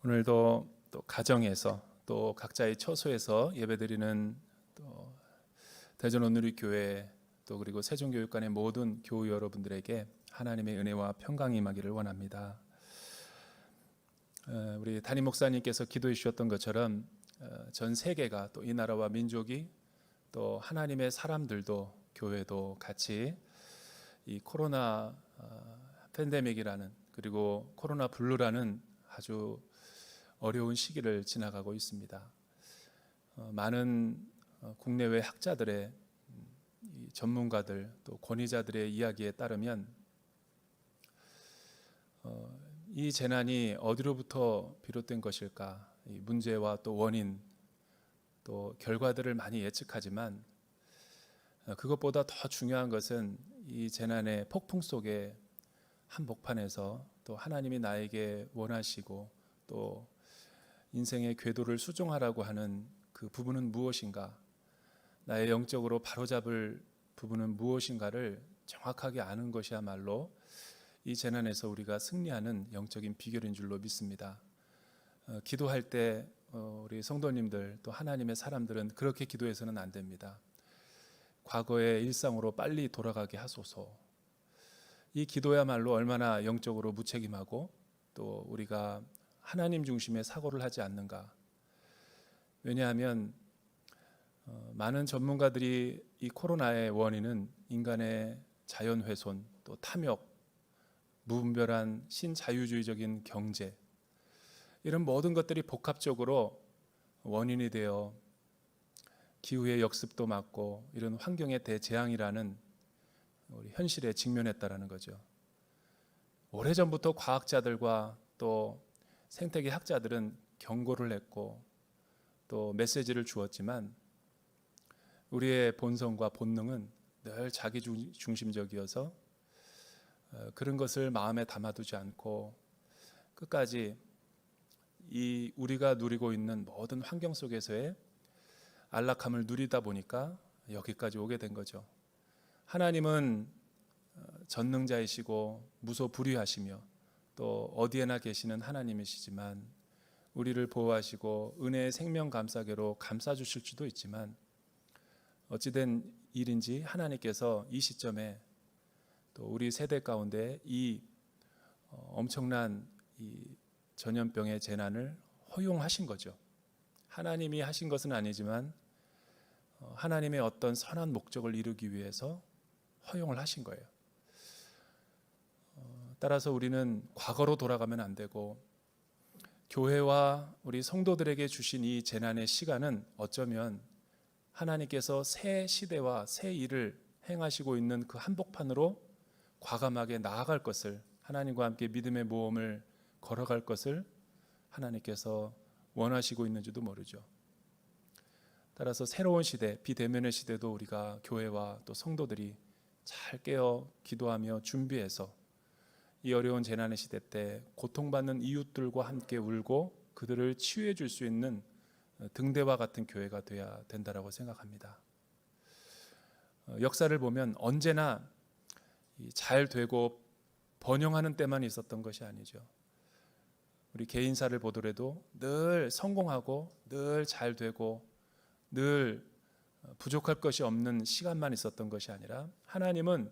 오늘도 또 가정에서 또 각자의 처소에서 예배드리는 또 대전 온누리교회 또 그리고 세종교육관의 모든 교우 여러분들에게 하나님의 은혜와 평강이 임하기를 원합니다. 우리 담임 목사님께서 기도해 주셨던 것처럼 전 세계가 또 이 나라와 민족이 또 하나님의 사람들도 교회도 같이 이 코로나 팬데믹이라는 그리고 코로나 블루라는 아주 어려운 시기를 지나가고 있습니다. 많은 국내외 학자들의 전문가들 또 권위자들의 이야기에 따르면 이 재난이 어디로부터 비롯된 것일까? 이 문제와 또 원인 또 결과들을 많이 예측하지만 그것보다 더 중요한 것은 이 재난의 폭풍 속에 한복판에서 또 하나님이 나에게 원하시고 또 인생의 궤도를 수종하라고 하는 그 부분은 무엇인가, 나의 영적으로 바로잡을 부분은 무엇인가를 정확하게 아는 것이야말로 이 재난에서 우리가 승리하는 영적인 비결인 줄로 믿습니다. 기도할 때 우리 성도님들 또 하나님의 사람들은 그렇게 기도해서는 안 됩니다. 과거의 일상으로 빨리 돌아가게 하소서. 이 기도야말로 얼마나 영적으로 무책임하고 또 우리가 하나님 중심의 사고를 하지 않는가. 왜냐하면 많은 전문가들이 이 코로나의 원인은 인간의 자연훼손 또 탐욕, 무분별한 신자유주의적인 경제 이런 모든 것들이 복합적으로 원인이 되어 기후의 역습도 맞고 이런 환경의 대재앙이라는 우리 현실에 직면했다라는 거죠. 오래전부터 과학자들과 또 생태계 학자들은 경고를 했고 또 메시지를 주었지만 우리의 본성과 본능은 늘 자기 중심적이어서 그런 것을 마음에 담아두지 않고 끝까지 이 우리가 누리고 있는 모든 환경 속에서의 안락함을 누리다 보니까 여기까지 오게 된 거죠. 하나님은 전능자이시고 무소불위하시며 또 어디에나 계시는 하나님이시지만 우리를 보호하시고 은혜의 생명 감싸개로 감싸주실 수도 있지만 어찌된 일인지 하나님께서 이 시점에 또 우리 세대 가운데 이 엄청난 이 전염병의 재난을 허용하신 거죠. 하나님이 하신 것은 아니지만 하나님의 어떤 선한 목적을 이루기 위해서 허용을 하신 거예요. 따라서 우리는 과거로 돌아가면 안 되고 교회와 우리 성도들에게 주신 이 재난의 시간은 어쩌면 하나님께서 새 시대와 새 일을 행하시고 있는 그 한복판으로 과감하게 나아갈 것을, 하나님과 함께 믿음의 모험을 걸어갈 것을 하나님께서 원하시고 있는지도 모르죠. 따라서 새로운 시대, 비대면의 시대도 우리가 교회와 또 성도들이 잘 깨어 기도하며 준비해서 이 어려운 재난의 시대 때 고통받는 이웃들과 함께 울고 그들을 치유해 줄 수 있는 등대와 같은 교회가 되어야 된다고 생각합니다. 역사를 보면 언제나 잘 되고 번영하는 때만 있었던 것이 아니죠. 우리 개인사를 보더라도 늘 성공하고 늘 잘 되고 늘 부족할 것이 없는 시간만 있었던 것이 아니라 하나님은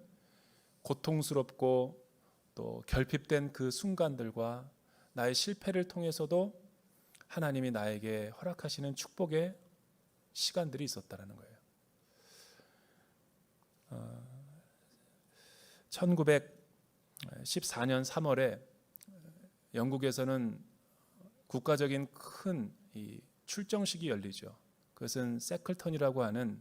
고통스럽고 또 결핍된 그 순간들과 나의 실패를 통해서도 하나님이 나에게 허락하시는 축복의 시간들이 있었다는 거예요. 1914년 3월에 영국에서는 국가적인 큰 이 출정식이 열리죠. 그것은 세클턴이라고 하는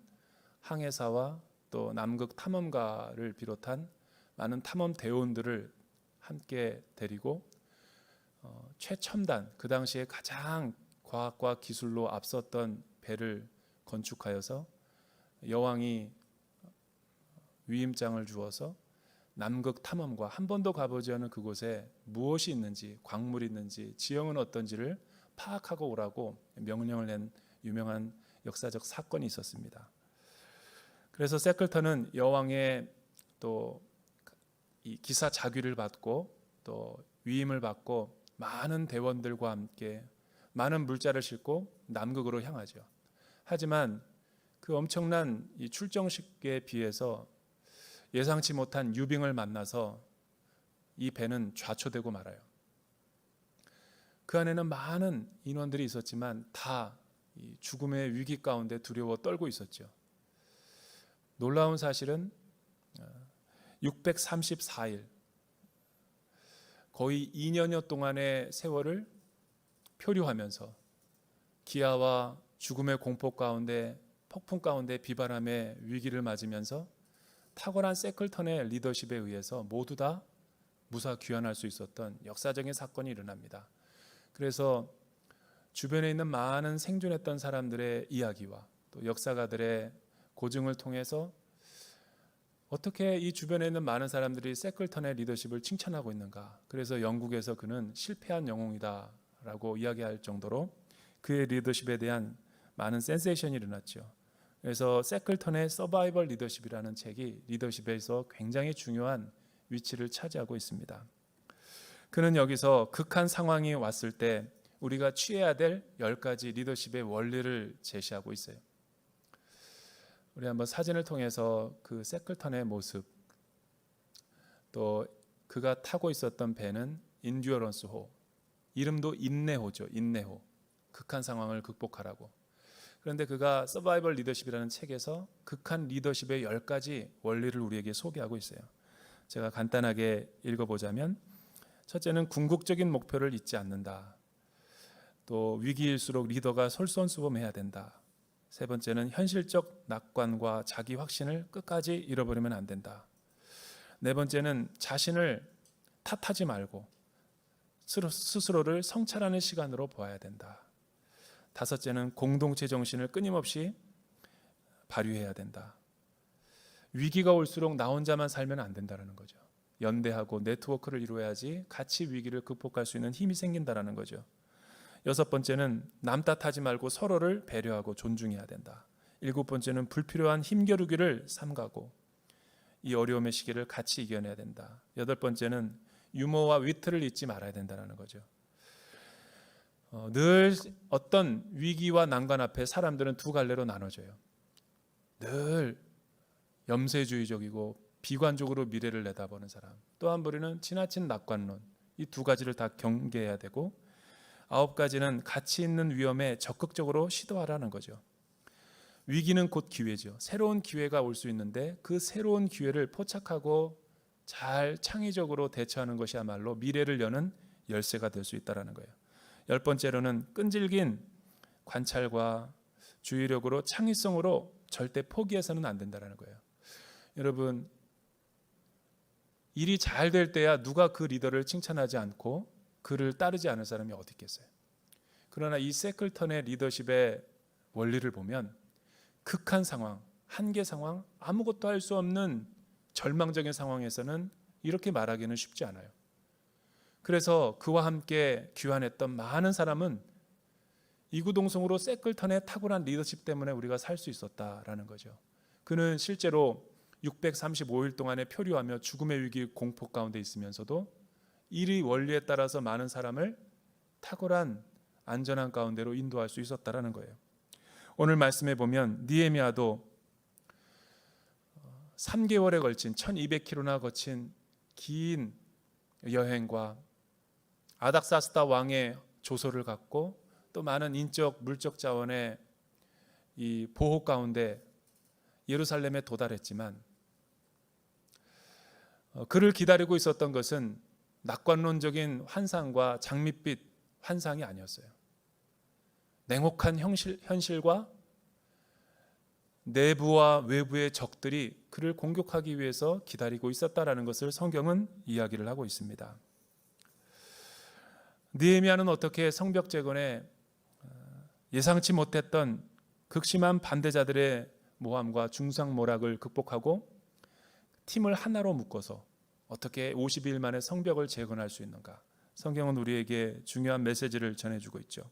항해사와 또 남극 탐험가를 비롯한 많은 탐험 대원들을 함께 데리고 최첨단, 그 당시에 가장 과학과 기술로 앞섰던 배를 건축하여서 여왕이 위임장을 주어서 남극 탐험과 한 번도 가보지 않은 그곳에 무엇이 있는지, 광물이 있는지, 지형은 어떤지를 파악하고 오라고 명령을 낸 유명한 역사적 사건이 있었습니다. 그래서 세클턴은 여왕의 또 이 기사 자귀를 받고 또 위임을 받고 많은 대원들과 함께 많은 물자를 싣고 남극으로 향하죠. 하지만 그 엄청난 이 출정식에 비해서 예상치 못한 유빙을 만나서 이 배는 좌초되고 말아요. 그 안에는 많은 인원들이 있었지만 다 죽음의 위기 가운데 두려워 떨고 있었죠. 놀라운 사실은 634일, 거의 2년여 동안의 세월을 표류하면서 기아와 죽음의 공포 가운데, 폭풍 가운데 비바람의 위기를 맞으면서 탁월한 세클턴의 리더십에 의해서 모두 다 무사 귀환할 수 있었던 역사적인 사건이 일어납니다. 그래서 주변에 있는 많은 생존했던 사람들의 이야기와 또 역사가들의 고증을 통해서 어떻게 이 주변에 있는 많은 사람들이 세클턴의 리더십을 칭찬하고 있는가. 그래서 영국에서 그는 실패한 영웅이다 라고 이야기할 정도로 그의 리더십에 대한 많은 센세이션이 일어났죠. 그래서 세클턴의 서바이벌 리더십이라는 책이 리더십에서 굉장히 중요한 위치를 차지하고 있습니다. 그는 여기서 극한 상황이 왔을 때 우리가 취해야 될 10가지 리더십의 원리를 제시하고 있어요. 우리 한번 사진을 통해서 그 세클턴의 모습, 또 그가 타고 있었던 배는 인듀어런스호, 이름도 인내호죠. 인내호, 극한 상황을 극복하라고. 그런데 그가 서바이벌 리더십이라는 책에서 극한 리더십의 10가지 원리를 우리에게 소개하고 있어요. 제가 간단하게 읽어보자면, 첫째는 궁극적인 목표를 잊지 않는다. 또 위기일수록 리더가 솔선수범해야 된다. 세 번째는 현실적 낙관과 자기 확신을 끝까지 잃어버리면 안 된다. 네 번째는 자신을 탓하지 말고 스스로를 성찰하는 시간으로 보아야 된다. 다섯째는 공동체 정신을 끊임없이 발휘해야 된다. 위기가 올수록 나 혼자만 살면 안 된다는 거죠. 연대하고 네트워크를 이루어야지 같이 위기를 극복할 수 있는 힘이 생긴다는 거죠. 여섯 번째는 남 탓하지 말고 서로를 배려하고 존중해야 된다. 일곱 번째는 불필요한 힘겨루기를 삼가고 이 어려움의 시기를 같이 이겨내야 된다. 여덟 번째는 유머와 위트를 잊지 말아야 된다는 거죠. 늘 어떤 위기와 난관 앞에 사람들은 두 갈래로 나눠져요. 늘 염세주의적이고 비관적으로 미래를 내다보는 사람, 또 한 부류는 지나친 낙관론, 이 두 가지를 다 경계해야 되고, 아홉 가지는 가치 있는 위험에 적극적으로 시도하라는 거죠. 위기는 곧 기회죠. 새로운 기회가 올 수 있는데 그 새로운 기회를 포착하고 잘 창의적으로 대처하는 것이야말로 미래를 여는 열쇠가 될 수 있다는 거예요. 열 번째로는 끈질긴 관찰과 주의력으로 창의성으로 절대 포기해서는 안 된다는 거예요. 여러분, 일이 잘 될 때야 누가 그 리더를 칭찬하지 않고 그를 따르지 않을 사람이 어디 있겠어요. 그러나 이 세클턴의 리더십의 원리를 보면 극한 상황, 한계 상황, 아무것도 할 수 없는 절망적인 상황에서는 이렇게 말하기는 쉽지 않아요. 그래서 그와 함께 귀환했던 많은 사람은 이구동성으로 세클턴의 탁월한 리더십 때문에 우리가 살 수 있었다라는 거죠. 그는 실제로 635일 동안에 표류하며 죽음의 위기 공포 가운데 있으면서도 이 원리에 따라서 많은 사람을 탁월한 안전한 가운데로 인도할 수 있었다라는 거예요. 오늘 말씀에 보면 느헤미야도 3개월에 걸친 1200km나 거친 긴 여행과 아닥사스다 왕의 조서를 갖고 또 많은 인적 물적 자원의 이 보호 가운데 예루살렘에 도달했지만 그를 기다리고 있었던 것은 낙관론적인 환상과 장밋빛 환상이 아니었어요. 냉혹한 현실과 내부와 외부의 적들이 그를 공격하기 위해서 기다리고 있었다라는 것을 성경은 이야기를 하고 있습니다. 느헤미야는 어떻게 성벽 재건에 예상치 못했던 극심한 반대자들의 모함과 중상모략을 극복하고 팀을 하나로 묶어서 어떻게 50일 만에 성벽을 재건할 수 있는가? 성경은 우리에게 중요한 메시지를 전해주고 있죠.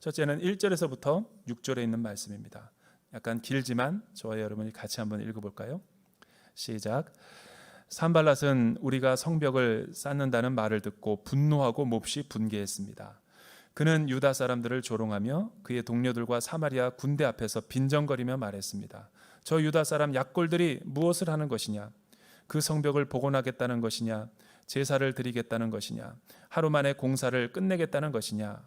첫째는 1절에서부터 6절에 있는 말씀입니다. 약간 길지만 저와 여러분이 같이 한번 읽어볼까요? 시작. 산발랏은 우리가 성벽을 쌓는다는 말을 듣고 분노하고 몹시 분개했습니다. 그는 유다 사람들을 조롱하며 그의 동료들과 사마리아 군대 앞에서 빈정거리며 말했습니다. 저 유다 사람 약골들이 무엇을 하는 것이냐? 그 성벽을 복원하겠다는 것이냐? 제사를 드리겠다는 것이냐? 하루 만에 공사를 끝내겠다는 것이냐?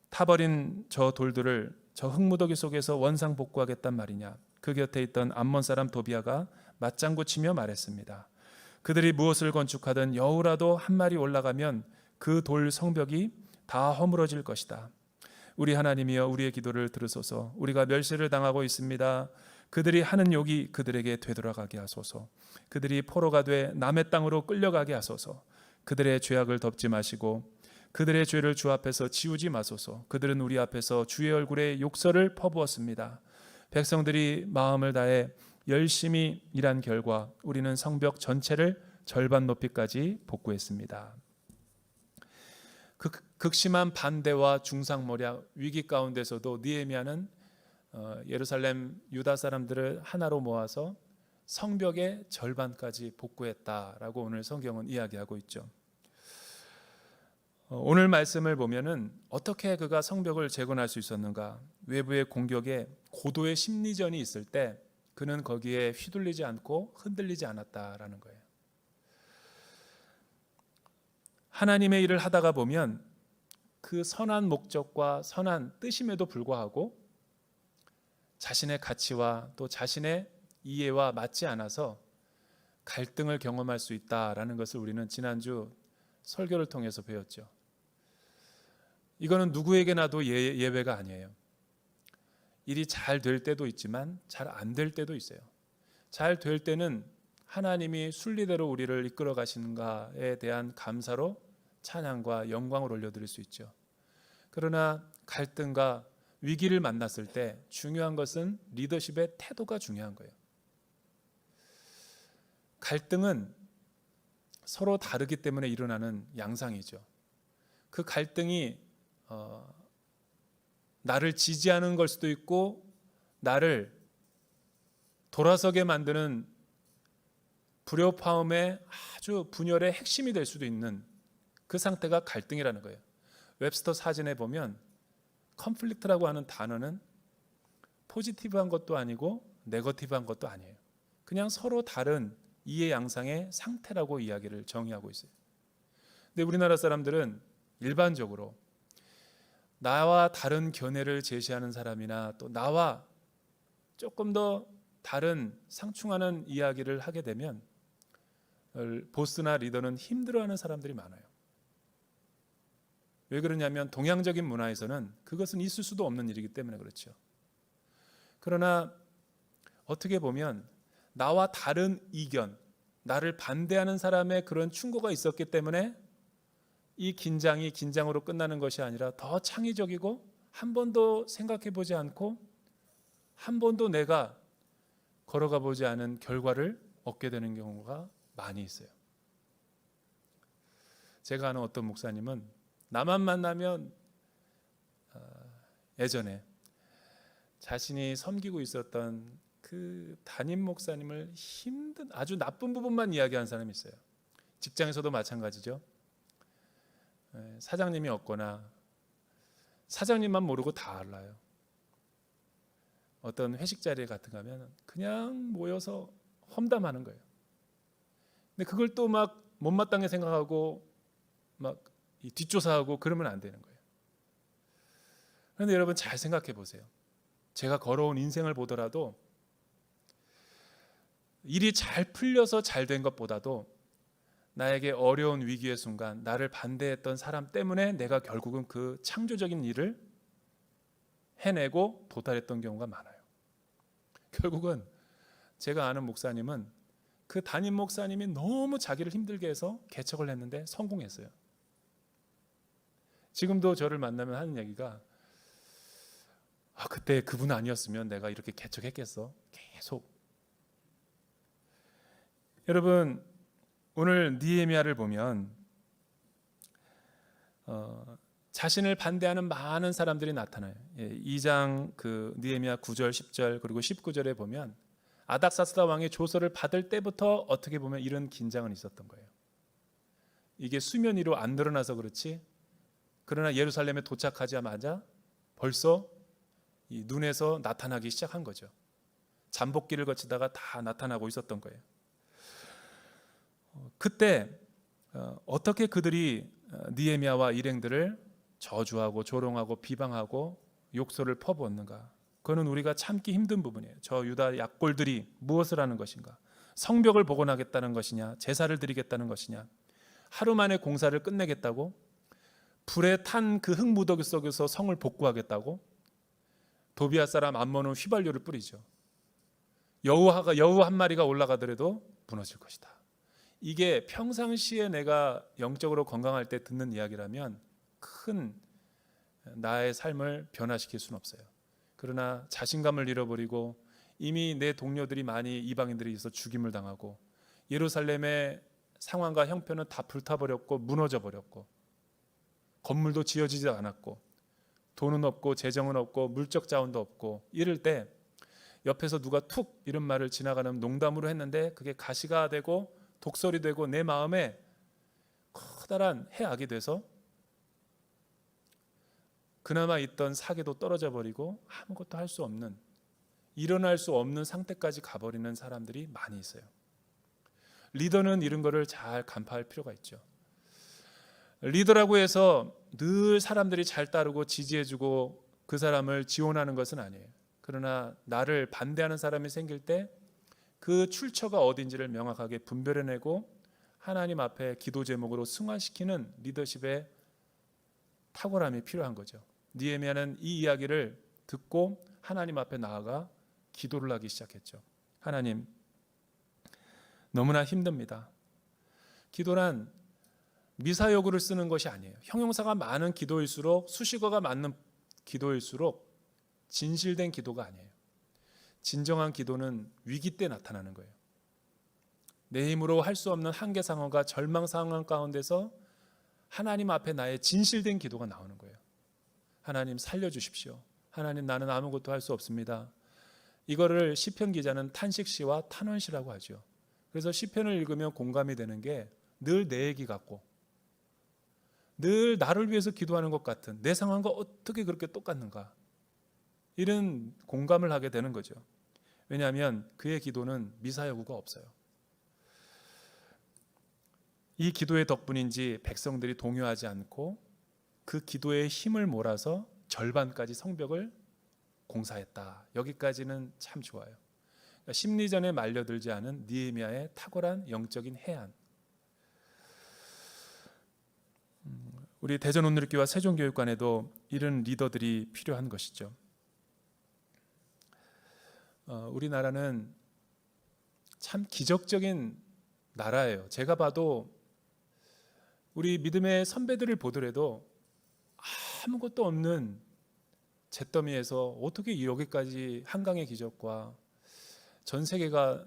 타버린 저 돌들을 저 흙무더기 속에서 원상복구하겠단 말이냐? 그 곁에 있던 암몬 사람 도비아가 맞장구 치며 말했습니다. 그들이 무엇을 건축하든 여우라도 한 마리 올라가면 그 돌 성벽이 다 허물어질 것이다. 우리 하나님이여 우리의 기도를 들으소서. 우리가 멸시를 당하고 있습니다. 그들이 하는 욕이 그들에게 되돌아가게 하소서. 그들이 포로가 돼 남의 땅으로 끌려가게 하소서. 그들의 죄악을 덮지 마시고 그들의 죄를 주 앞에서 지우지 마소서. 그들은 우리 앞에서 주의 얼굴에 욕설을 퍼부었습니다. 백성들이 마음을 다해 열심히 일한 결과 우리는 성벽 전체를 절반 높이까지 복구했습니다. 극심한 반대와 중상모략 위기 가운데서도 느헤미야는 예루살렘 유다 사람들을 하나로 모아서 성벽의 절반까지 복구했다라고 오늘 성경은 이야기하고 있죠. 오늘 말씀을 보면은 어떻게 그가 성벽을 재건할 수 있었는가? 외부의 공격에 고도의 심리전이 있을 때 그는 거기에 휘둘리지 않고 흔들리지 않았다라는 거예요. 하나님의 일을 하다가 보면 그 선한 목적과 선한 뜻임에도 불구하고 자신의 가치와 또 자신의 이해와 맞지 않아서 갈등을 경험할 수 있다라는 것을 우리는 지난주 설교를 통해서 배웠죠. 이거는 누구에게나도 예외가 아니에요. 일이 잘 될 때도 있지만 잘 안 될 때도 있어요. 잘 될 때는 하나님이 순리대로 우리를 이끌어 가시는가에 대한 감사로 찬양과 영광을 올려드릴 수 있죠. 그러나 갈등과 위기를 만났을 때 중요한 것은 리더십의 태도가 중요한 거예요. 갈등은 서로 다르기 때문에 일어나는 양상이죠. 그 갈등이 나를 지지하는 걸 수도 있고 나를 돌아서게 만드는 불협화음의 아주 분열의 핵심이 될 수도 있는 그 상태가 갈등이라는 거예요. 웹스터 사전에 보면 컨플릭트라고 하는 단어는 포지티브한 것도 아니고 네거티브한 것도 아니에요. 그냥 서로 다른 이해 양상의 상태라고 이야기를 정의하고 있어요. 근데 우리나라 사람들은 일반적으로 나와 다른 견해를 제시하는 사람이나 또 나와 조금 더 다른 상충하는 이야기를 하게 되면 보스나 리더는 힘들어하는 사람들이 많아요. 왜 그러냐면 동양적인 문화에서는 그것은 있을 수도 없는 일이기 때문에 그렇죠. 그러나 어떻게 보면 나와 다른 이견, 나를 반대하는 사람의 그런 충고가 있었기 때문에 이 긴장이 긴장으로 끝나는 것이 아니라 더 창의적이고 한 번도 생각해 보지 않고 한 번도 내가 걸어가 보지 않은 결과를 얻게 되는 경우가 많이 있어요. 제가 아는 어떤 목사님은 나만 만나면 예전에 자신이 섬기고 있었던 그 담임 목사님을 힘든 아주 나쁜 부분만 이야기하는 사람이 있어요. 직장에서도 마찬가지죠. 사장님이 없거나 사장님만 모르고 다 알아요. 어떤 회식 자리에 같은 가면 그냥 모여서 험담하는 거예요. 근데 그걸 또 막 못마땅하게 생각하고 막 뒷조사하고 그러면 안 되는 거예요. 그런데 여러분 잘 생각해 보세요. 제가 걸어온 인생을 보더라도 일이 잘 풀려서 잘 된 것보다도 나에게 어려운 위기의 순간 나를 반대했던 사람 때문에 내가 결국은 그 창조적인 일을 해내고 도달했던 경우가 많아요. 결국은 제가 아는 목사님은 그 담임 목사님이 너무 자기를 힘들게 해서 개척을 했는데 성공했어요. 지금도 저를 만나면 하는 얘기가 그때 그분 아니었으면 내가 이렇게 개척했겠어. 계속. 여러분 오늘 느헤미야를 보면 자신을 반대하는 많은 사람들이 나타나요. 2장 그 느헤미야 9절 10절 그리고 19절에 보면 아닥사스다 왕의 조서를 받을 때부터 어떻게 보면 이런 긴장은 있었던 거예요. 이게 수면 위로 안 드러나서 그렇지, 그러나 예루살렘에 도착하자마자 벌써 이 눈에서 나타나기 시작한 거죠. 잠복기를 거치다가 다 나타나고 있었던 거예요. 그때 어떻게 그들이 느헤미야와 일행들을 저주하고 조롱하고 비방하고 욕설을 퍼부었는가? 그거는 우리가 참기 힘든 부분이에요. 저 유다 약골들이 무엇을 하는 것인가? 성벽을 복원하겠다는 것이냐? 제사를 드리겠다는 것이냐? 하루 만에 공사를 끝내겠다고? 불에 탄 그 흙무더기 속에서 성을 복구하겠다고? 도비아 사람 암몬은 휘발유를 뿌리죠. 여우 한 마리가 올라가더라도 무너질 것이다. 이게 평상시에 내가 영적으로 건강할 때 듣는 이야기라면 큰 나의 삶을 변화시킬 수는 없어요. 그러나 자신감을 잃어버리고 이미 내 동료들이 많이 이방인들에 의해서 죽임을 당하고 예루살렘의 상황과 형편은 다 불타버렸고 무너져 버렸고 건물도 지어지지 않았고 돈은 없고 재정은 없고 물적 자원도 없고 이럴 때 옆에서 누가 툭 이런 말을 지나가는 농담으로 했는데 그게 가시가 되고 독설이 되고 내 마음에 커다란 해악이 돼서 그나마 있던 사계도 떨어져 버리고 아무것도 할 수 없는, 일어날 수 없는 상태까지 가버리는 사람들이 많이 있어요. 리더는 이런 거를 잘 간파할 필요가 있죠. 리더라고 해서 늘 사람들이 잘 따르고 지지해주고 그 사람을 지원하는 것은 아니에요. 그러나 나를 반대하는 사람이 생길 때 그 출처가 어딘지를 명확하게 분별해내고 하나님 앞에 기도 제목으로 승화시키는 리더십의 탁월함이 필요한 거죠. 느헤미야는 이 이야기를 듣고 하나님 앞에 나아가 기도를 하기 시작했죠. 하나님, 너무나 힘듭니다. 기도란 미사여구를 쓰는 것이 아니에요. 형용사가 많은 기도일수록, 수식어가 많은 기도일수록 진실된 기도가 아니에요. 진정한 기도는 위기 때 나타나는 거예요. 내 힘으로 할 수 없는 한계 상황과 절망 상황 가운데서 하나님 앞에 나의 진실된 기도가 나오는 거예요. 하나님 살려주십시오. 하나님 나는 아무것도 할 수 없습니다. 이거를 시편 기자는 탄식시와 탄원시라고 하죠. 그래서 시편을 읽으면 공감이 되는 게 늘 내 얘기 같고 늘 나를 위해서 기도하는 것 같은, 내 상황과 어떻게 그렇게 똑같는가, 이런 공감을 하게 되는 거죠. 왜냐하면 그의 기도는 미사여구가 없어요. 이 기도의 덕분인지 백성들이 동요하지 않고 그 기도의 힘을 몰아서 절반까지 성벽을 공사했다. 여기까지는 참 좋아요. 그러니까 심리전에 말려들지 않은 느헤미야의 탁월한 영적인 해안. 우리 대전온누리교와 세종교육관에도 이런 리더들이 필요한 것이죠. 우리나라는 참 기적적인 나라예요. 제가 봐도 우리 믿음의 선배들을 보더라도 아무것도 없는 잿더미에서 어떻게 여기까지 한강의 기적과 전 세계가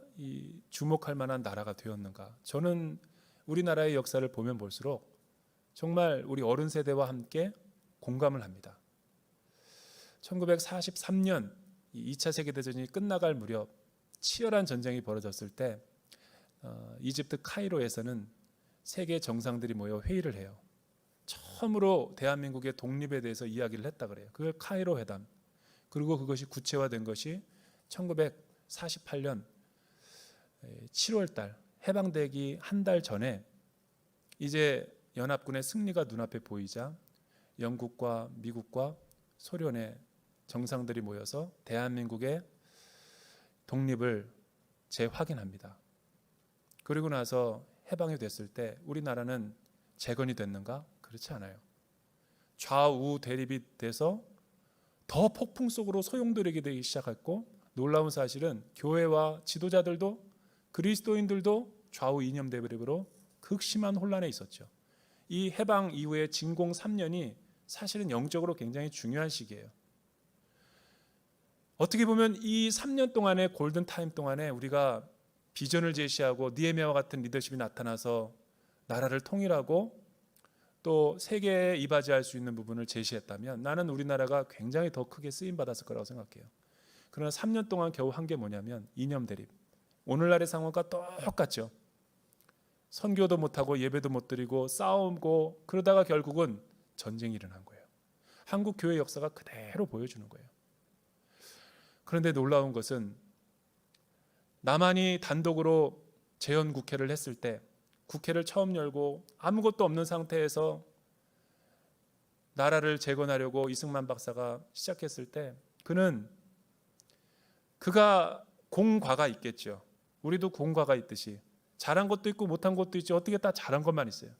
주목할 만한 나라가 되었는가. 저는 우리나라의 역사를 보면 볼수록 정말 우리 어른 세대와 함께 공감을 합니다. 1943년 2차 세계대전이 끝나갈 무렵 치열한 전쟁이 벌어졌을 때 이집트 카이로에서는 세계 정상들이 모여 회의를 해요. 처음으로 대한민국의 독립에 대해서 이야기를 했다 그래요. 그걸 카이로 회담. 그리고 그것이 구체화된 것이 1948년 7월 달 해방되기 한 달 전에 이제 연합군의 승리가 눈앞에 보이자 영국과 미국과 소련의 정상들이 모여서 대한민국의 독립을 재확인합니다. 그리고 나서 해방이 됐을 때 우리나라는 재건이 됐는가? 그렇지 않아요. 좌우 대립이 돼서 더 폭풍 속으로 소용돌이게 되기 시작했고, 놀라운 사실은 교회와 지도자들도 그리스도인들도 좌우 이념 대립으로 극심한 혼란에 있었죠. 이 해방 이후의 진공 3년이 사실은 영적으로 굉장히 중요한 시기예요. 어떻게 보면 이 3년 동안의 골든타임 동안에 우리가 비전을 제시하고 느헤미야와 같은 리더십이 나타나서 나라를 통일하고 또 세계에 이바지할 수 있는 부분을 제시했다면 나는 우리나라가 굉장히 더 크게 쓰임받았을 거라고 생각해요. 그러나 3년 동안 겨우 한 게 뭐냐면 이념 대립. 오늘날의 상황과 똑같죠. 선교도 못하고 예배도 못 드리고 싸우고 그러다가 결국은 전쟁이 일어난 거예요. 한국 교회 역사가 그대로 보여주는 거예요. 그런데 놀라운 것은 남한이 단독으로 재헌국회를 했을 때, 국회를 처음 열고 아무것도 없는 상태에서 나라를 재건하려고 이승만 박사가 시작했을 때 그가 공과가 있겠죠. 우리도 공과가 있듯이 잘한 것도 있고 못한 것도 있지, 어떻게 다 잘한 것만 있어요.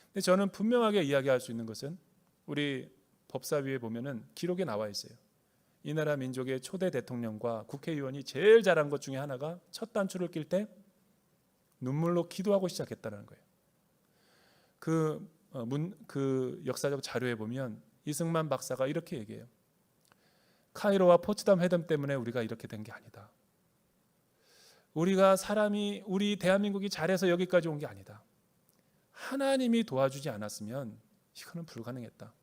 근데 저는 분명하게 이야기할 수 있는 것은 우리 법사위에 보면은 기록에 나와 있어요. 이 나라 민족의 초대 대통령과 국회의원이 제일 잘한 것 중에 하나가 첫 단추를 낄 때 눈물로 기도하고 시작했다는 거예요. 그 역사적 자료에 보면 이승만 박사가 이렇게 얘기해요. 카이로와 포츠담 회담 때문에 우리가 이렇게 된 게 아니다. 우리 대한민국이 잘해서 여기까지 온 게 아니다. 하나님이 도와주지 않았으면 이거는 불가능했다.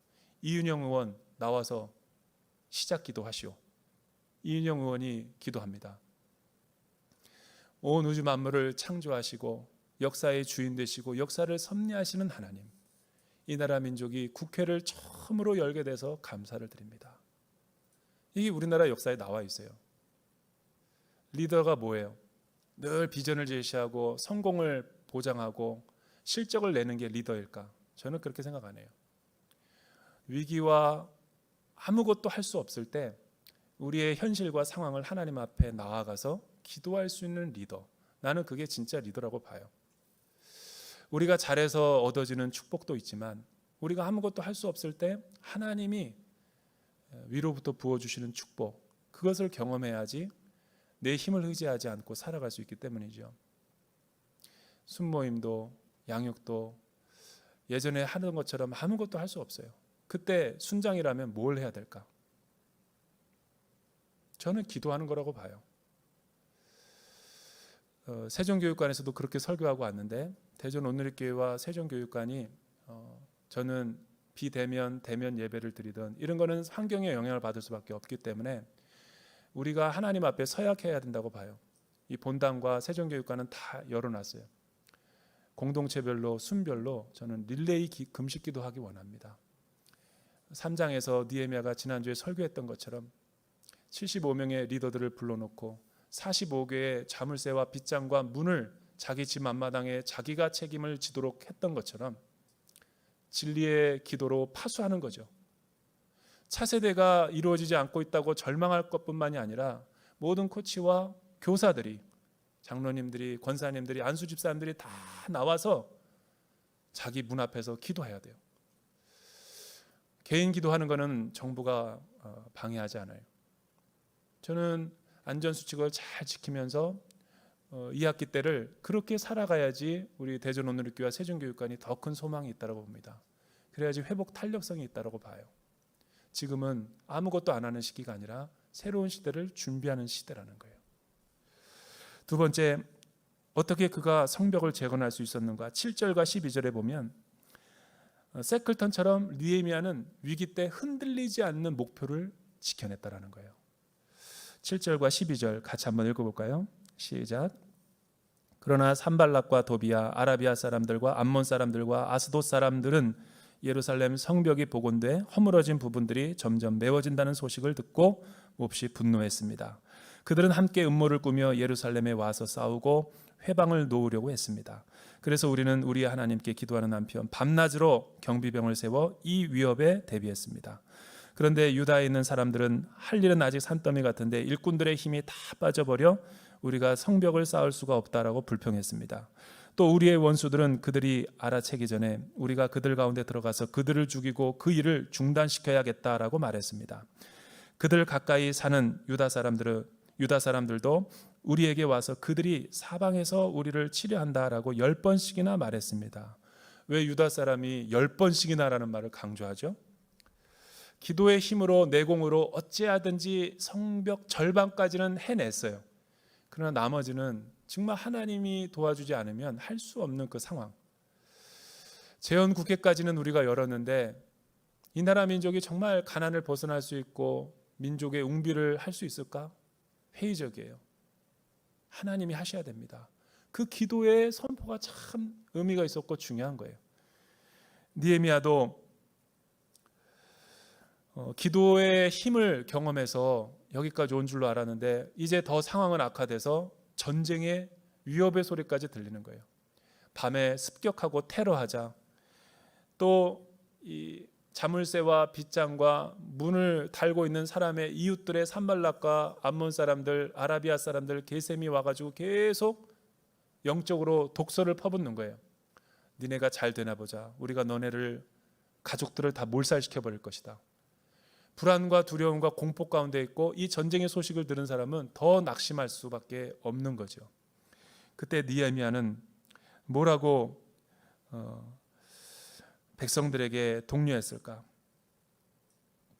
이윤영 의원 나와서 시작 기도하시오. 이윤영 의원이 기도합니다. 온 우주 만물을 창조하시고 역사의 주인 되시고 역사를 섭리하시는 하나님, 이 나라 민족이 국회를 처음으로 열게 돼서 감사를 드립니다. 이게 우리나라 역사에 나와 있어요. 리더가 뭐예요? 늘 비전을 제시하고 성공을 보장하고 실적을 내는 게 리더일까? 저는 그렇게 생각 안 해요. 위기와 아무것도 할 수 없을 때 우리의 현실과 상황을 하나님 앞에 나아가서 기도할 수 있는 리더, 나는 그게 진짜 리더라고 봐요. 우리가 잘해서 얻어지는 축복도 있지만 우리가 아무것도 할 수 없을 때 하나님이 위로부터 부어주시는 축복, 그것을 경험해야지 내 힘을 의지하지 않고 살아갈 수 있기 때문이죠. 순모임도 양육도 예전에 하는 것처럼 아무것도 할 수 없어요. 그때 순장이라면 뭘 해야 될까? 저는 기도하는 거라고 봐요. 세종교육관에서도 그렇게 설교하고 왔는데 대전 온누리교회와 세종교육관이 저는 비대면, 대면 예배를 드리던 이런 거는 환경에 영향을 받을 수밖에 없기 때문에 우리가 하나님 앞에 서약해야 된다고 봐요. 이 본당과 세종교육관은 다 열어놨어요. 공동체별로 순별로 저는 릴레이 금식기도 하기 원합니다. 3장에서 느헤미야가 지난주에 설교했던 것처럼 75명의 리더들을 불러놓고 45개의 자물쇠와 빗장과 문을 자기 집 앞마당에 자기가 책임을 지도록 했던 것처럼 진리의 기도로 파수하는 거죠. 차세대가 이루어지지 않고 있다고 절망할 것뿐만이 아니라 모든 코치와 교사들이, 장로님들이, 권사님들이, 안수 집사님들이 다 나와서 자기 문 앞에서 기도해야 돼요. 개인 기도하는 거는 정부가 방해하지 않아요. 저는 안전수칙을 잘 지키면서 2학기 때를 그렇게 살아가야지 우리 대전 온누리교회와 세종교육관이 더 큰 소망이 있다고 봅니다. 그래야지 회복 탄력성이 있다고 봐요. 지금은 아무것도 안 하는 시기가 아니라 새로운 시대를 준비하는 시대라는 거예요. 두 번째, 어떻게 그가 성벽을 재건할 수 있었는가? 7절과 12절에 보면 세클턴처럼 느헤미야는 위기 때 흔들리지 않는 목표를 지켜냈다라는 거예요. 7절과 12절 같이 한번 읽어볼까요? 시작. 그러나 산발락과 도비야, 아라비아 사람들과 암몬 사람들과 아스돗 사람들은 예루살렘 성벽이 복원돼 허물어진 부분들이 점점 메워진다는 소식을 듣고 몹시 분노했습니다. 그들은 함께 음모를 꾸며 예루살렘에 와서 싸우고 회방을 놓으려고 했습니다. 그래서 우리는 우리 하나님께 기도하는 한편 밤낮으로 경비병을 세워 이 위협에 대비했습니다. 그런데 유다에 있는 사람들은 할 일은 아직 산더미 같은데 일꾼들의 힘이 다 빠져버려 우리가 성벽을 쌓을 수가 없다라고 불평했습니다. 또 우리의 원수들은 그들이 알아채기 전에 우리가 그들 가운데 들어가서 그들을 죽이고 그 일을 중단시켜야겠다라고 말했습니다. 그들 가까이 사는 유다 사람들도 우리에게 와서 그들이 사방에서 우리를 치려한다라고 10번씩이나 말했습니다. 왜 유다 사람이 10번씩이나라는 말을 강조하죠? 기도의 힘으로 내공으로 어찌하든지 성벽 절반까지는 해냈어요. 그러나 나머지는 정말 하나님이 도와주지 않으면 할 수 없는 그 상황. 재헌국회까지는 우리가 열었는데 이 나라 민족이 정말 가난을 벗어날 수 있고 민족의 웅비를 할 수 있을까? 회의적이에요. 하나님이 하셔야 됩니다. 그 기도의 선포가 참 의미가 있었고 중요한 거예요. 느헤미야도 기도의 힘을 경험해서 여기까지 온 줄로 알았는데 이제 더 상황은 악화돼서 전쟁의 위협의 소리까지 들리는 거예요. 밤에 습격하고 테러하자, 또 이 자물쇠와 빗장과 문을 달고 있는 사람의 이웃들의 산발락과 암몬 사람들, 아라비아 사람들, 게셈이 와가지고 계속 영적으로 독서를 퍼붓는 거예요. 니네가 잘 되나 보자. 우리가 너네를, 가족들을 다 몰살시켜 버릴 것이다. 불안과 두려움과 공포 가운데 있고 이 전쟁의 소식을 들은 사람은 더 낙심할 수밖에 없는 거죠. 그때 느헤미야는 뭐라고 백성들에게 독려했을까?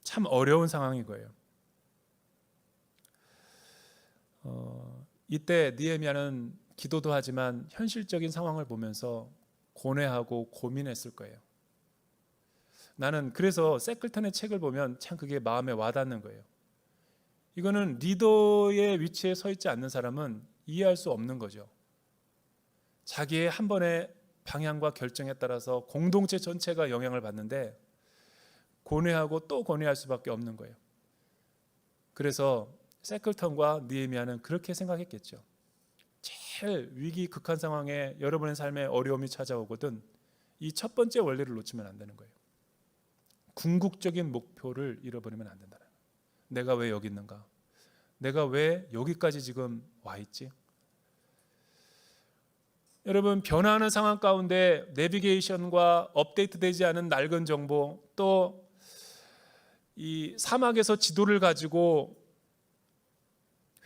참 어려운 상황인 거예요. 이때 느헤미야는 기도도 하지만 현실적인 상황을 보면서 고뇌하고 고민했을 거예요. 나는 그래서 세클턴의 책을 보면 참 그게 마음에 와닿는 거예요. 이거는 리더의 위치에 서 있지 않는 사람은 이해할 수 없는 거죠. 자기의 한 번의 방향과 결정에 따라서 공동체 전체가 영향을 받는데 고뇌하고 또 고뇌할 수밖에 없는 거예요. 그래서 세클턴과 느헤미야는 그렇게 생각했겠죠. 제일 위기 극한 상황에 여러분의 삶에 어려움이 찾아오거든 이 첫 번째 원리를 놓치면 안 되는 거예요. 궁극적인 목표를 잃어버리면 안 된다는 거예요. 내가 왜 여기 있는가? 내가 왜 여기까지 지금 와 있지? 여러분, 변화하는 상황 가운데 내비게이션과 업데이트되지 않은 낡은 정보, 또 이 사막에서 지도를 가지고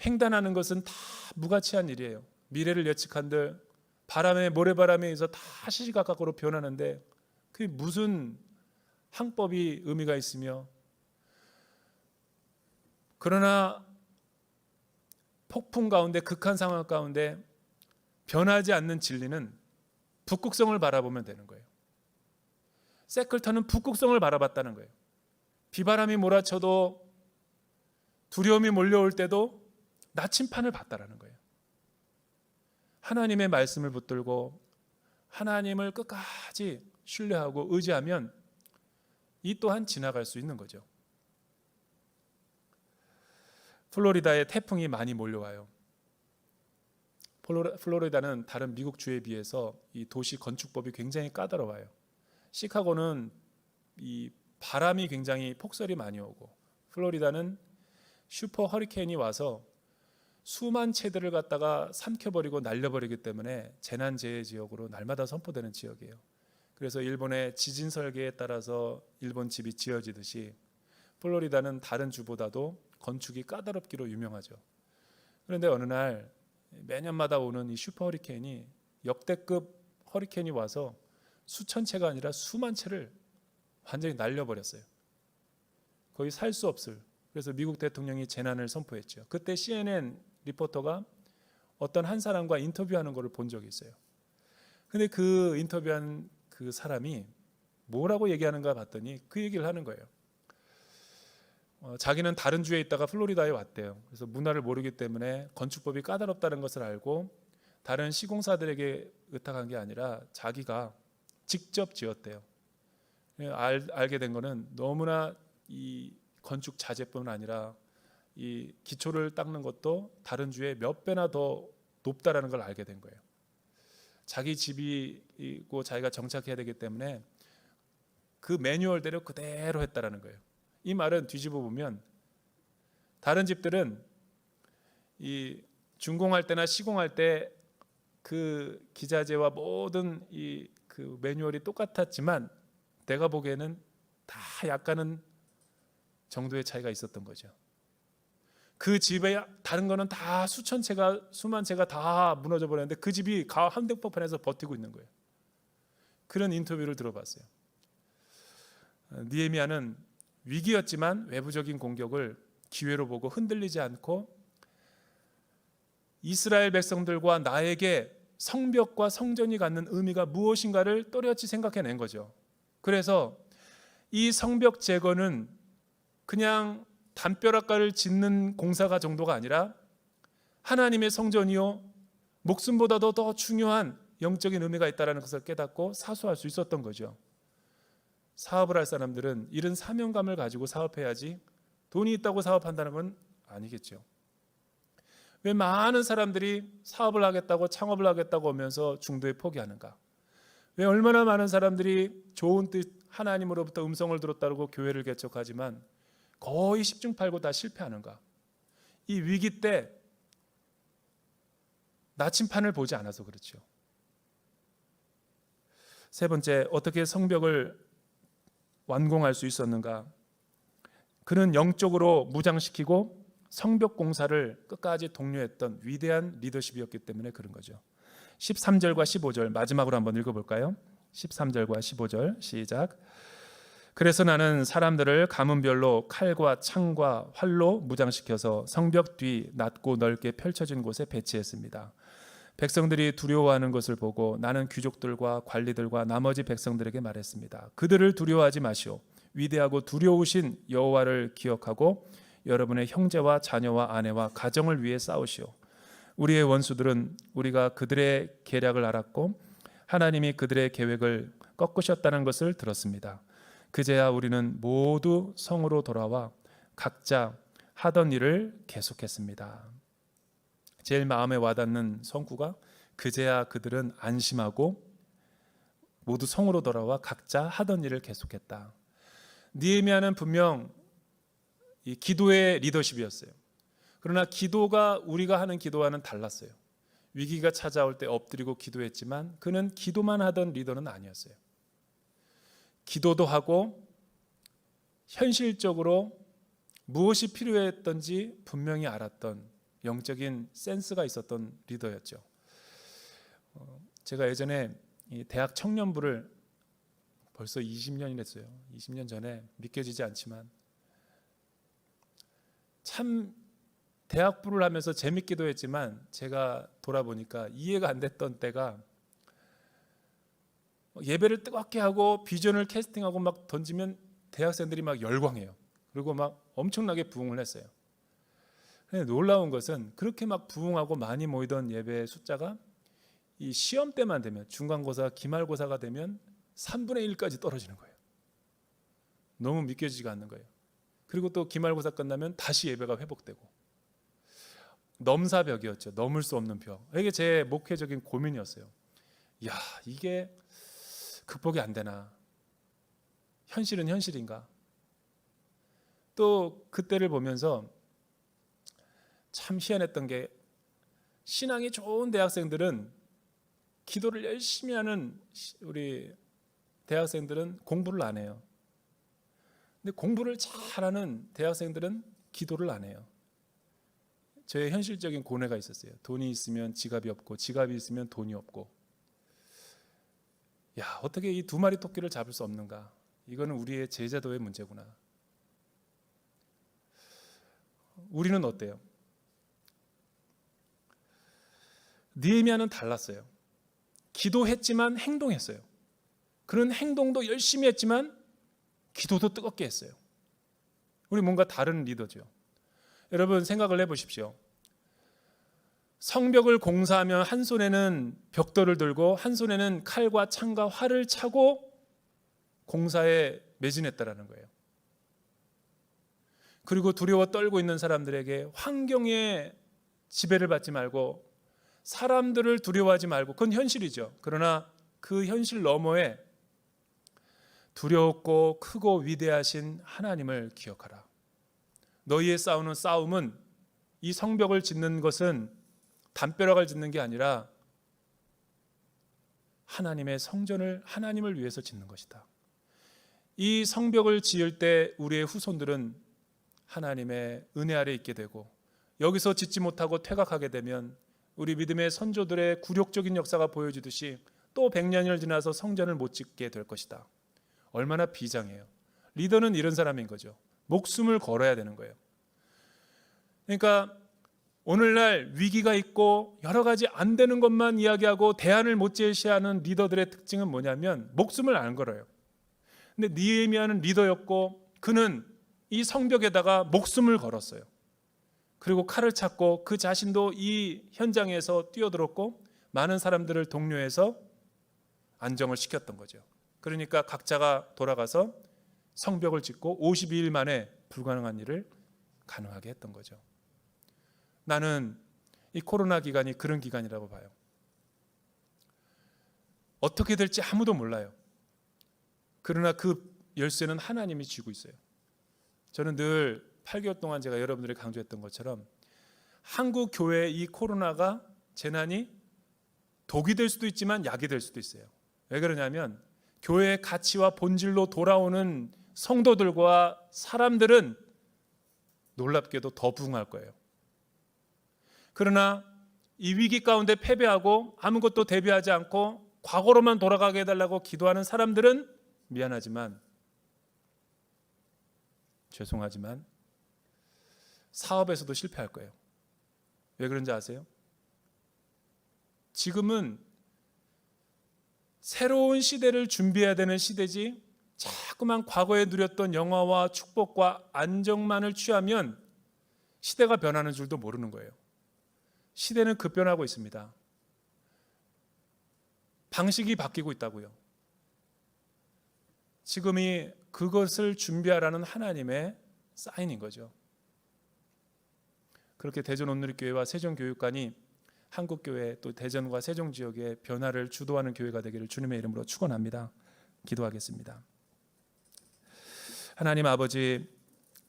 횡단하는 것은 다 무가치한 일이에요. 미래를 예측한들 바람에, 모래바람에 의해서 다 시시각각으로 변하는데 그게 무슨 항법이 의미가 있으며, 그러나 폭풍 가운데, 극한 상황 가운데 변하지 않는 진리는 북극성을 바라보면 되는 거예요. 세클턴은 북극성을 바라봤다는 거예요. 비바람이 몰아쳐도, 두려움이 몰려올 때도 나침판을 봤다라는 거예요. 하나님의 말씀을 붙들고 하나님을 끝까지 신뢰하고 의지하면 이 또한 지나갈 수 있는 거죠. 플로리다에 태풍이 많이 몰려와요. 플로리다는 다른 미국 주에 비해서 이 도시 건축법이 굉장히 까다로워요. 시카고는 이 바람이 굉장히 폭설이 많이 오고, 플로리다는 슈퍼 허리케인이 와서 수만 채들을 갖다가 삼켜버리고 날려버리기 때문에 재난재해 지역으로 날마다 선포되는 지역이에요. 그래서 일본의 지진 설계에 따라서 일본 집이 지어지듯이 플로리다는 다른 주보다도 건축이 까다롭기로 유명하죠. 그런데 어느 날 매년마다 오는 이 슈퍼 허리케인이, 역대급 허리케인이 와서 수천 채가 아니라 수만 채를 완전히 날려버렸어요. 거의 살 수 없을. 그래서 미국 대통령이 재난을 선포했죠. 그때 CNN 리포터가 어떤 한 사람과 인터뷰하는 것을 본 적이 있어요. 근데 그 인터뷰한 그 사람이 뭐라고 얘기하는가 봤더니 그 얘기를 하는 거예요. 자기는 다른 주에 있다가 플로리다에 왔대요. 그래서 문화를 모르기 때문에 건축법이 까다롭다는 것을 알고 다른 시공사들에게 의탁한 게 아니라 자기가 직접 지었대요. 알게 된 거는 너무나 이 건축 자재뿐 아니라 이 기초를 닦는 것도 다른 주에 몇 배나 더 높다라는 걸 알게 된 거예요. 자기 집이고 자기가 정착해야 되기 때문에 그 매뉴얼대로 그대로 했다라는 거예요. 이 말은 뒤집어 보면 다른 집들은 이 준공할 때나 시공할 때 그 기자재와 모든 이 그 매뉴얼이 똑같았지만 내가 보기에는 다 약간은 정도의 차이가 있었던 거죠. 그 집에 다른 거는 다 수천 채가, 수만 채가 다 무너져 버렸는데 그 집이 한복판에서 버티고 있는 거예요. 그런 인터뷰를 들어봤어요. 느헤미야는 위기였지만 외부적인 공격을 기회로 보고 흔들리지 않고 이스라엘 백성들과 나에게 성벽과 성전이 갖는 의미가 무엇인가를 또렷이 생각해낸 거죠. 그래서 이 성벽 제거는 그냥 담벼락가를 짓는 공사가 정도가 아니라 하나님의 성전이요 목숨보다도 더 중요한 영적인 의미가 있다는 것을 깨닫고 사수할 수 있었던 거죠. 사업을 할 사람들은 이런 사명감을 가지고 사업해야지 돈이 있다고 사업한다는 건 아니겠죠. 왜 많은 사람들이 사업을 하겠다고 창업을 하겠다고 하면서 중도에 포기하는가? 왜 얼마나 많은 사람들이 좋은 뜻 하나님으로부터 음성을 들었다고 교회를 개척하지만 거의 10중 8구 다 실패하는가? 이 위기 때 나침판을 보지 않아서 그렇죠. 세 번째, 어떻게 성벽을 완공할 수 있었는가? 그는 영적으로 무장시키고 성벽 공사를 끝까지 독려했던 위대한 리더십이었기 때문에 그런 거죠. 13절과 15절 마지막으로 한번 읽어볼까요? 13절과 15절 시작. 그래서 나는 사람들을 가문별로 칼과 창과 활로 무장시켜서 성벽 뒤 낮고 넓게 펼쳐진 곳에 배치했습니다. 백성들이 두려워하는 것을 보고 나는 귀족들과 관리들과 나머지 백성들에게 말했습니다. 그들을 두려워하지 마시오. 위대하고 두려우신 여호와를 기억하고 여러분의 형제와 자녀와 아내와 가정을 위해 싸우시오. 우리의 원수들은 우리가 그들의 계략을 알았고 하나님이 그들의 계획을 꺾으셨다는 것을 들었습니다. 그제야 우리는 모두 성으로 돌아와 각자 하던 일을 계속했습니다. 제일 마음에 와닿는 성구가 그제야 그들은 안심하고 모두 성으로 돌아와 각자 하던 일을 계속했다. 느헤미야는 분명 이 기도의 리더십이었어요. 그러나 기도가 우리가 하는 기도와는 달랐어요. 위기가 찾아올 때 엎드리고 기도했지만 그는 기도만 하던 리더는 아니었어요. 기도도 하고 현실적으로 무엇이 필요했던지 분명히 알았던 영적인 센스가 있었던 리더였죠. 제가 예전에 이 대학 청년부를 벌써 20년이 됐어요. 20년 전에 믿겨지지 않지만 참 대학부를 하면서 재밌기도 했지만 제가 돌아보니까 이해가 안 됐던 때가 예배를 뜨겁게 하고 비전을 캐스팅하고 막 던지면 대학생들이 막 열광해요. 그리고 막 엄청나게 부흥을 했어요. 근데 놀라운 것은 그렇게 막 부흥하고 많이 모이던 예배 숫자가 이 시험 때만 되면 중간고사, 기말고사가 되면 3분의 1까지 떨어지는 거예요. 너무 믿겨지지가 않는 거예요. 그리고 또 기말고사 끝나면 다시 예배가 회복되고 넘사벽이었죠. 넘을 수 없는 벽. 이게 제 목회적인 고민이었어요. 야, 이게 극복이 안 되나? 현실은 현실인가? 또 그때를 보면서 참 희한했던 게 신앙이 좋은 대학생들은 기도를 열심히 하는 우리 대학생들은 공부를 안 해요. 근데 공부를 잘하는 대학생들은 기도를 안 해요. 저의 현실적인 고뇌가 있었어요. 돈이 있으면 지갑이 없고 지갑이 있으면 돈이 없고 야, 어떻게 이 두 마리 토끼를 잡을 수 없는가? 이거는 우리의 제자도의 문제구나. 우리는 어때요? 느헤미야는 달랐어요. 기도했지만 행동했어요. 그런 행동도 열심히 했지만 기도도 뜨겁게 했어요. 우리 뭔가 다른 리더죠. 여러분 생각을 해보십시오. 성벽을 공사하면 한 손에는 벽돌을 들고 한 손에는 칼과 창과 활을 차고 공사에 매진했다라는 거예요. 그리고 두려워 떨고 있는 사람들에게 환경에 지배를 받지 말고 사람들을 두려워하지 말고, 그건 현실이죠. 그러나 그 현실 너머에 두렵고 크고 위대하신 하나님을 기억하라. 너희의 싸우는 싸움은 이 성벽을 짓는 것은 담벼락을 짓는 게 아니라 하나님의 성전을 하나님을 위해서 짓는 것이다. 이 성벽을 지을 때 우리의 후손들은 하나님의 은혜 아래 있게 되고 여기서 짓지 못하고 퇴각하게 되면 우리 믿음의 선조들의 굴욕적인 역사가 보여지듯이 또 100년을 지나서 성전을 못 짓게 될 것이다. 얼마나 비장해요. 리더는 이런 사람인 거죠. 목숨을 걸어야 되는 거예요. 그러니까 오늘날 위기가 있고 여러 가지 안 되는 것만 이야기하고 대안을 못 제시하는 리더들의 특징은 뭐냐면 목숨을 안 걸어요. 근데 느헤미야는 리더였고 그는 이 성벽에다가 목숨을 걸었어요. 그리고 칼을 찾고 그 자신도 이 현장에서 뛰어들었고 많은 사람들을 독려해서 안정을 시켰던 거죠. 그러니까 각자가 돌아가서 성벽을 짓고 52일 만에 불가능한 일을 가능하게 했던 거죠. 나는 이 코로나 기간이 그런 기간이라고 봐요. 어떻게 될지 아무도 몰라요. 그러나 그 열쇠는 하나님이 쥐고 있어요. 저는 늘 8개월 동안 제가 여러분들이 강조했던 것처럼 한국 교회의 이 코로나가 재난이 독이 될 수도 있지만 약이 될 수도 있어요. 왜 그러냐면 교회의 가치와 본질로 돌아오는 성도들과 사람들은 놀랍게도 더 부흥할 거예요. 그러나 이 위기 가운데 패배하고 아무것도 대비하지 않고 과거로만 돌아가게 해달라고 기도하는 사람들은 미안하지만 죄송하지만 사업에서도 실패할 거예요. 왜 그런지 아세요? 지금은 새로운 시대를 준비해야 되는 시대지 자꾸만 과거에 누렸던 영화와 축복과 안정만을 취하면 시대가 변하는 줄도 모르는 거예요. 시대는 급변하고 있습니다. 방식이 바뀌고 있다고요. 지금이 그것을 준비하라는 하나님의 사인인 거죠. 그렇게 대전 온누리교회와 세종교육관이 한국교회 또 대전과 세종 지역의 변화를 주도하는 교회가 되기를 주님의 이름으로 축원합니다. 기도하겠습니다. 하나님 아버지,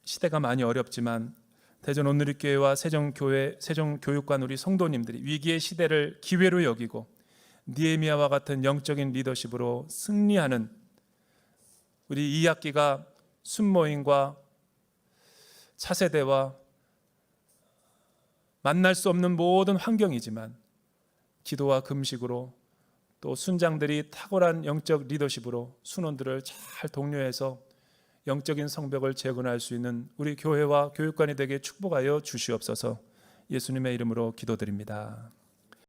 시대가 많이 어렵지만 대전 온누리교회와 세종교회, 세종교육관 우리 성도님들이 위기의 시대를 기회로 여기고 느헤미야와 같은 영적인 리더십으로 승리하는 우리 2학기가 순모임과 차세대와 만날 수 없는 모든 환경이지만 기도와 금식으로 또 순장들이 탁월한 영적 리더십으로 순원들을 잘 독려해서 영적인 성벽을 재건할 수 있는 우리 교회와 교육관이 되게 축복하여 주시옵소서. 예수님의 이름으로 기도드립니다.